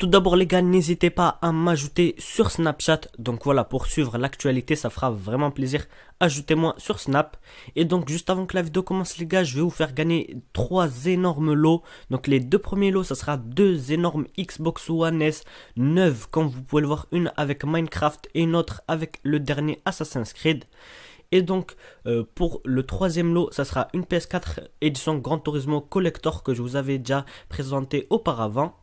tout d'abord les gars, n'hésitez pas à m'ajouter sur Snapchat. Donc voilà, pour suivre l'actualité, ça fera vraiment plaisir. Ajoutez-moi sur Snap. Et donc juste avant que la vidéo commence les gars, je vais vous faire gagner 3 énormes lots. Donc les 2 premiers lots, ça sera 2 énormes Xbox One S neuves. Comme vous pouvez le voir, une avec Minecraft et une autre avec le dernier Assassin's Creed. Et donc pour le 3e lot, ça sera une PS4 édition Gran Turismo Collector que je vous avais déjà présenté auparavant.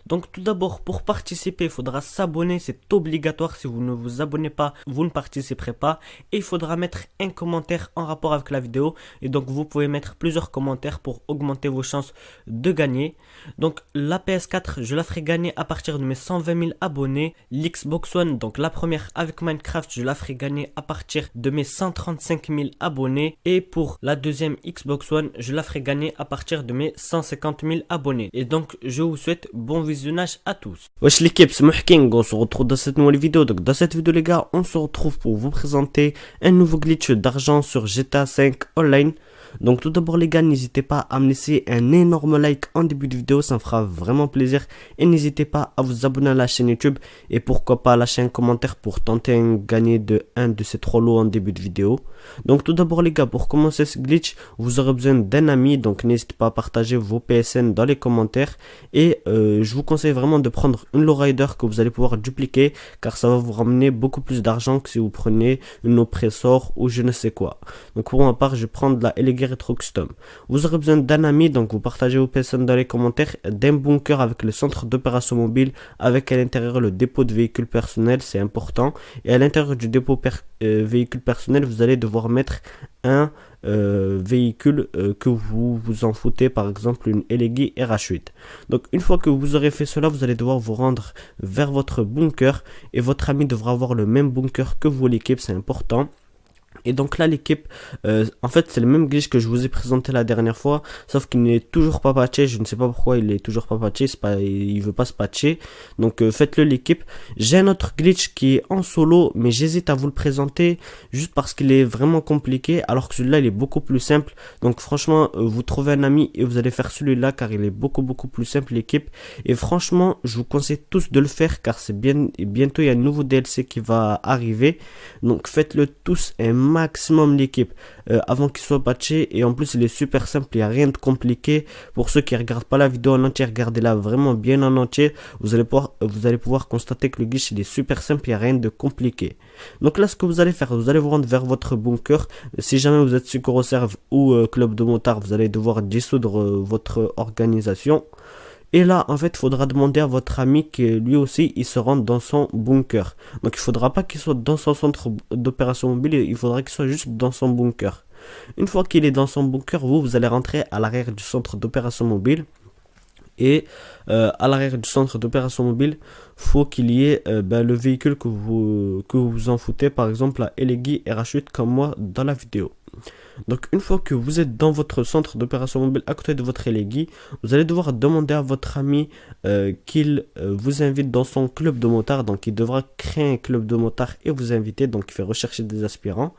Donc tout d'abord, pour participer, il faudra s'abonner, c'est obligatoire. Si vous ne vous abonnez pas, vous ne participerez pas. Et il faudra mettre un commentaire en rapport avec la vidéo. Et donc vous pouvez mettre plusieurs commentaires pour augmenter vos chances de gagner. Donc la PS4, je la ferai gagner à partir de mes 120 000 abonnés. L'Xbox One, donc la première avec Minecraft, je la ferai gagner à partir de mes 135 000 abonnés. Et pour la deuxième Xbox One, je la ferai gagner à partir de mes 150 000 abonnés. Et donc je vous souhaite bon visionnage à tous. Wesh l'équipe, c'est Mohking, on se retrouve dans cette nouvelle vidéo. Donc dans cette vidéo les gars, on se retrouve pour vous présenter un nouveau glitch d'argent sur GTA 5 Online. Donc tout d'abord les gars, n'hésitez pas à me laisser un énorme like en début de vidéo, ça me fera vraiment plaisir. Et n'hésitez pas à vous abonner à la chaîne YouTube et pourquoi pas lâcher un commentaire pour tenter un gagner de un de ces 3 lots en début de vidéo. Donc tout d'abord les gars, pour commencer ce glitch, vous aurez besoin d'un ami. Donc n'hésitez pas à partager vos PSN dans les commentaires. Et je vous conseille vraiment de prendre une lowrider que vous allez pouvoir dupliquer, car ça va vous ramener beaucoup plus d'argent que si vous prenez une oppressor ou je ne sais quoi. Donc pour ma part, je vais prendre la Elegir Retro Custom. Vous aurez besoin d'un ami, donc vous partagez vos PSN dans les commentaires, d'un bunker avec le centre d'opération mobile, avec à l'intérieur le dépôt de véhicule personnel, c'est important. Et à l'intérieur du dépôt véhicule personnel, vous allez devoir mettre un véhicule que vous vous en foutez, par exemple une Elegir RH8. Donc une fois que vous aurez fait cela, vous allez devoir vous rendre vers votre bunker et votre ami devra avoir le même bunker que vous, l'équipe, c'est important. Et donc là l'équipe, en fait c'est le même glitch que je vous ai présenté la dernière fois, sauf qu'il n'est toujours pas patché. Je ne sais pas pourquoi il est toujours pas patché, il veut pas se patcher. Donc faites-le l'équipe. J'ai un autre glitch qui est en solo, mais j'hésite à vous le présenter juste parce qu'il est vraiment compliqué, alors que celui-là il est beaucoup plus simple. Donc franchement vous trouvez un ami et vous allez faire celui-là, car il est beaucoup plus simple l'équipe. Et franchement je vous conseille tous de le faire, car c'est bientôt il y a un nouveau DLC qui va arriver. Donc faites-le tous un maximum l'équipe avant qu'il soit patché. Et en plus il est super simple, il n'y a rien de compliqué. Pour ceux qui ne regardent pas la vidéo en entier, regardez-la vraiment bien en entier. Vous allez pouvoir constater que le glitch il est super simple, il n'y a rien de compliqué. Donc là ce que vous allez faire, vous allez vous rendre vers votre bunker. Si jamais vous êtes sur Serve ou Club de Motard, vous allez devoir dissoudre votre organisation. Et là, en fait, il faudra demander à votre ami que lui aussi, il se rende dans son bunker. Donc, il ne faudra pas qu'il soit dans son centre d'opération mobile, il faudra qu'il soit juste dans son bunker. Une fois qu'il est dans son bunker, vous allez rentrer à l'arrière du centre d'opération mobile. Et à l'arrière du centre d'opération mobile, faut qu'il y ait le véhicule que vous en foutez, par exemple la Elegir RH8 comme moi dans la vidéo. Donc une fois que vous êtes dans votre centre d'opération mobile à côté de votre Elegir, vous allez devoir demander à votre ami qu'il vous invite dans son club de motard. Donc il devra créer un club de motard et vous inviter. Donc il fait rechercher des aspirants.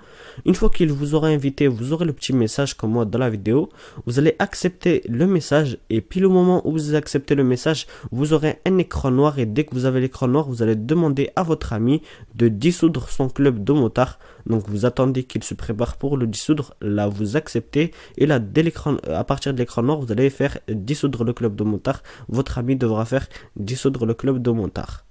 Une fois qu'il vous aura invité, vous aurez le petit message comme moi dans la vidéo. Vous allez accepter le message et puis le moment où vous acceptez le message, vous aurez un écran noir. Et dès que vous avez l'écran noir, vous allez demander à votre ami de dissoudre son club de motard. Donc vous attendez qu'il se prépare pour le dissoudre. Là vous acceptez et là dès l'écran, à partir de l'écran noir, vous allez faire dissoudre le club de motard. Votre ami devra faire dissoudre le club de motard.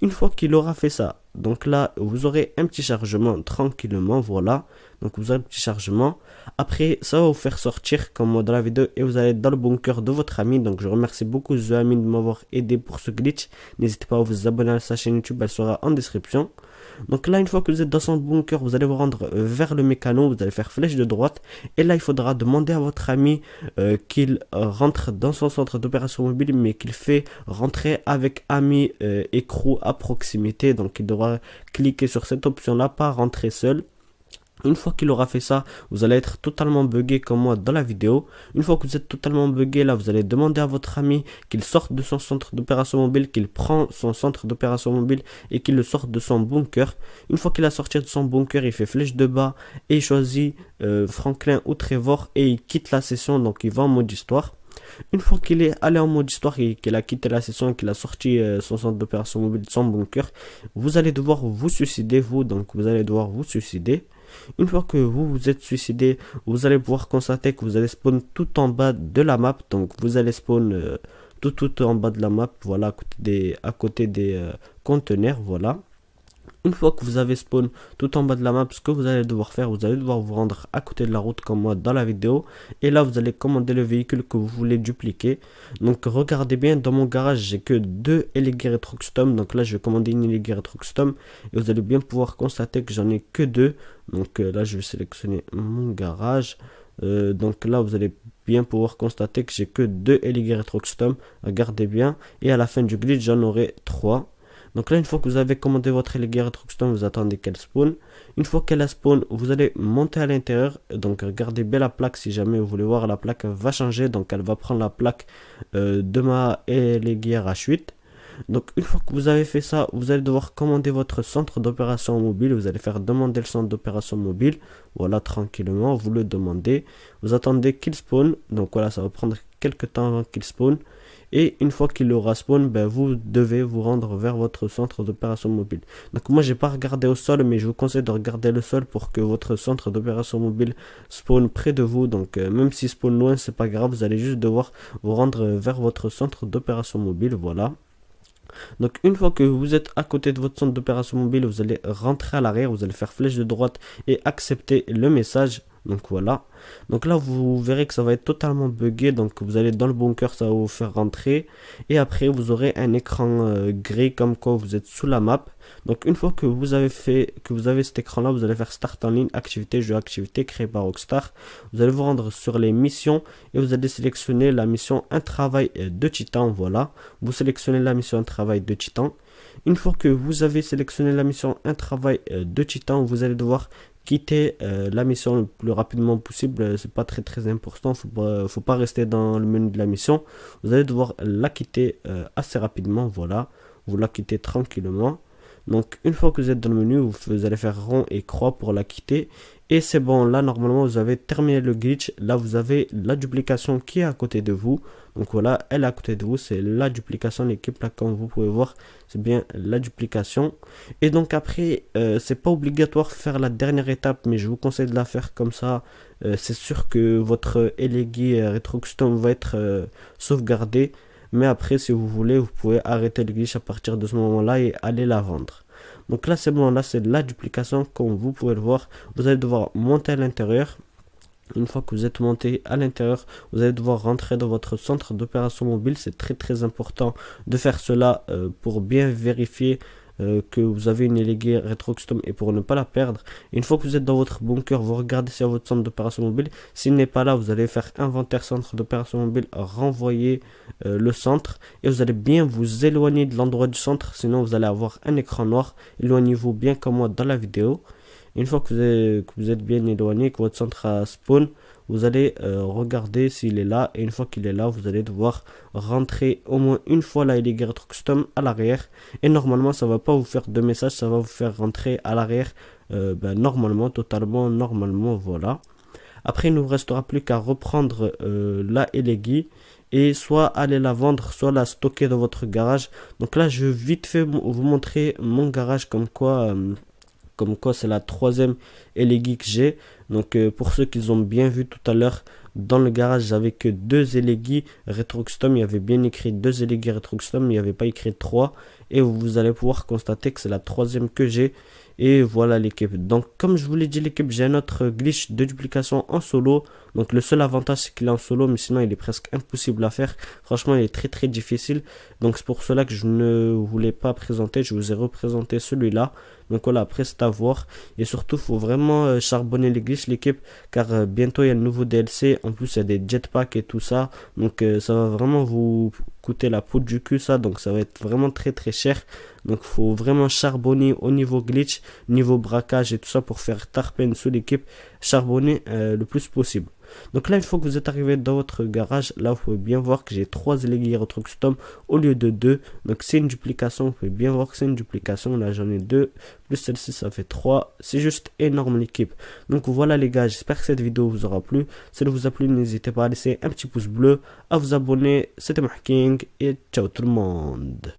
Une fois qu'il aura fait ça, donc là vous aurez un petit chargement tranquillement, voilà. Donc vous aurez un petit chargement. Après ça va vous faire sortir comme moi dans la vidéo et vous allez dans le bunker de votre ami. Donc je remercie beaucoup The Ami de m'avoir aidé pour ce glitch. N'hésitez pas à vous abonner à sa chaîne YouTube, elle sera en description. Donc là une fois que vous êtes dans son bunker, vous allez vous rendre vers le mécano, vous allez faire flèche de droite. Et là il faudra demander à votre ami qu'il rentre dans son centre d'opération mobile, mais qu'il fait rentrer avec ami et crew à proximité. Donc il devra cliquer sur cette option là, pas rentrer seul. Une fois qu'il aura fait ça, vous allez être totalement buggé comme moi dans la vidéo. Une fois que vous êtes totalement buggé, là vous allez demander à votre ami qu'il sorte de son centre d'opération mobile, qu'il prend son centre d'opération mobile et qu'il le sorte de son bunker. Une fois qu'il a sorti de son bunker, il fait flèche de bas et il choisit Franklin ou Trevor et il quitte la session. Donc il va en mode histoire. Une fois qu'il est allé en mode histoire et qu'il a quitté la session et qu'il a sorti son centre d'opération mobile de son bunker, vous allez devoir vous suicider, donc vous allez devoir vous suicider. Une fois que vous vous êtes suicidé, vous allez pouvoir constater que vous allez spawn tout en bas de la map. Donc vous allez spawn tout en bas de la map, voilà, à côté des conteneurs, voilà. Une fois que vous avez spawn tout en bas de la map, ce que vous allez devoir faire, vous allez devoir vous rendre à côté de la route comme moi dans la vidéo. Et là, vous allez commander le véhicule que vous voulez dupliquer. Donc, regardez bien, dans mon garage, j'ai que 2 Elegy Retro Custom. Donc là, je vais commander une Elegy Retro Custom. Et vous allez bien pouvoir constater que j'en ai que 2. Donc là, je vais sélectionner mon garage. Donc là, vous allez bien pouvoir constater que j'ai que 2 Elegy Retro Custom. Regardez bien. Et à la fin du glitch, j'en aurai 3. Donc là, une fois que vous avez commandé votre Elegy Retro Custom, vous attendez qu'elle spawn. Une fois qu'elle a spawn, vous allez monter à l'intérieur. Donc regardez bien la plaque, si jamais vous voulez voir, la plaque va changer. Donc elle va prendre la plaque de ma Elegy RH8. Donc une fois que vous avez fait ça, vous allez devoir commander votre centre d'opération mobile. Vous allez faire demander le centre d'opération mobile. Voilà, tranquillement, vous le demandez. Vous attendez qu'il spawn. Donc voilà, ça va prendre quelques temps avant qu'il spawn. Et une fois qu'il aura spawn, ben, vous devez vous rendre vers votre centre d'opération mobile. Donc moi, j'ai pas regardé au sol, mais je vous conseille de regarder le sol pour que votre centre d'opération mobile spawn près de vous. Donc même s'il spawn loin, c'est pas grave. Vous allez juste devoir vous rendre vers votre centre d'opération mobile. Voilà. Donc une fois que vous êtes à côté de votre centre d'opération mobile, vous allez rentrer à l'arrière, vous allez faire flèche de droite et accepter le message. Donc voilà. Donc là vous verrez que ça va être totalement buggé. Donc vous allez dans le bunker, ça va vous faire rentrer. Et après vous aurez un écran gris comme quoi vous êtes sous la map. Donc une fois que vous avez cet écran là, vous allez faire start en ligne, activité, jeu, activité créée par Rockstar. Vous allez vous rendre sur les missions et vous allez sélectionner la mission un travail de titan. Voilà. Vous sélectionnez la mission un travail de titan. Une fois que vous avez sélectionné la mission un travail de titan, vous allez devoir quitter la mission le plus rapidement possible. C'est pas très important, faut pas rester dans le menu de la mission. Vous allez devoir la quitter assez rapidement. Voilà, vous la quittez tranquillement. Donc une fois que vous êtes dans le menu, vous allez faire rond et croix pour la quitter. Et c'est bon, là normalement vous avez terminé le glitch. Là vous avez la duplication qui est à côté de vous. Donc voilà, elle est à côté de vous, c'est la duplication, l'équipe là comme vous pouvez voir, c'est bien la duplication. Et donc après, c'est pas obligatoire de faire la dernière étape, mais je vous conseille de la faire comme ça. C'est sûr que votre Elegy Retro Custom va être sauvegardé. Mais après, si vous voulez, vous pouvez arrêter le glitch à partir de ce moment-là et aller la vendre. Donc là, c'est bon, là c'est la duplication, comme vous pouvez le voir. Vous allez devoir monter à l'intérieur. Une fois que vous êtes monté à l'intérieur, vous allez devoir rentrer dans votre centre d'opération mobile. C'est très important de faire cela pour bien vérifier que vous avez une Elegy Retro Custom et pour ne pas la perdre. Et une fois que vous êtes dans votre bunker, vous regardez sur votre centre d'opération mobile. S'il n'est pas là, vous allez faire inventaire centre d'opération mobile, renvoyer le centre et vous allez bien vous éloigner de l'endroit du centre, sinon vous allez avoir un écran noir. Éloignez-vous bien comme moi dans la vidéo. Une fois que vous êtes bien éloigné, que votre centre a spawn, vous allez regarder s'il est là. Et une fois qu'il est là, vous allez devoir rentrer au moins une fois la Elegy Retro Custom à l'arrière. Et normalement, ça ne va pas vous faire de message, ça va vous faire rentrer à l'arrière normalement, totalement normalement, voilà. Après, il ne vous restera plus qu'à reprendre la Elegy et soit aller la vendre, soit la stocker dans votre garage. Donc là, je vais vite fait vous montrer mon garage comme quoi c'est la troisième Elegy que j'ai. Donc pour ceux qui ont bien vu tout à l'heure, dans le garage j'avais que 2 Elegy Retro Custom. Il y avait bien écrit 2 Elegy Retro Custom, mais il n'y avait pas écrit 3. Et vous allez pouvoir constater que c'est la troisième que j'ai. Et voilà l'équipe. Donc comme je vous l'ai dit l'équipe, j'ai un autre glitch de duplication en solo. Donc le seul avantage c'est qu'il est en solo, mais sinon il est presque impossible à faire. Franchement il est très difficile. Donc c'est pour cela que je ne voulais pas présenter, je vous ai représenté celui-là. Donc voilà, après c'est à voir. Et surtout, il faut vraiment charbonner les glitches, l'équipe. Car bientôt, il y a le nouveau DLC. En plus, il y a des jetpacks et tout ça. Donc ça va vraiment vous coûter la peau du cul, ça. Donc ça va être vraiment très cher. Donc il faut vraiment charbonner au niveau glitch, niveau braquage et tout ça pour faire tarpen sous l'équipe. Charbonner le plus possible. Donc là, une fois que vous êtes arrivé dans votre garage, là, vous pouvez bien voir que j'ai 3 élégués retro custom au lieu de 2. Donc c'est une duplication, vous pouvez bien voir que c'est une duplication. Là, j'en ai 2, plus celle-ci, ça fait 3. C'est juste énorme l'équipe. Donc voilà les gars, j'espère que cette vidéo vous aura plu. Si elle vous a plu, n'hésitez pas à laisser un petit pouce bleu, à vous abonner. C'était Mahking et ciao tout le monde.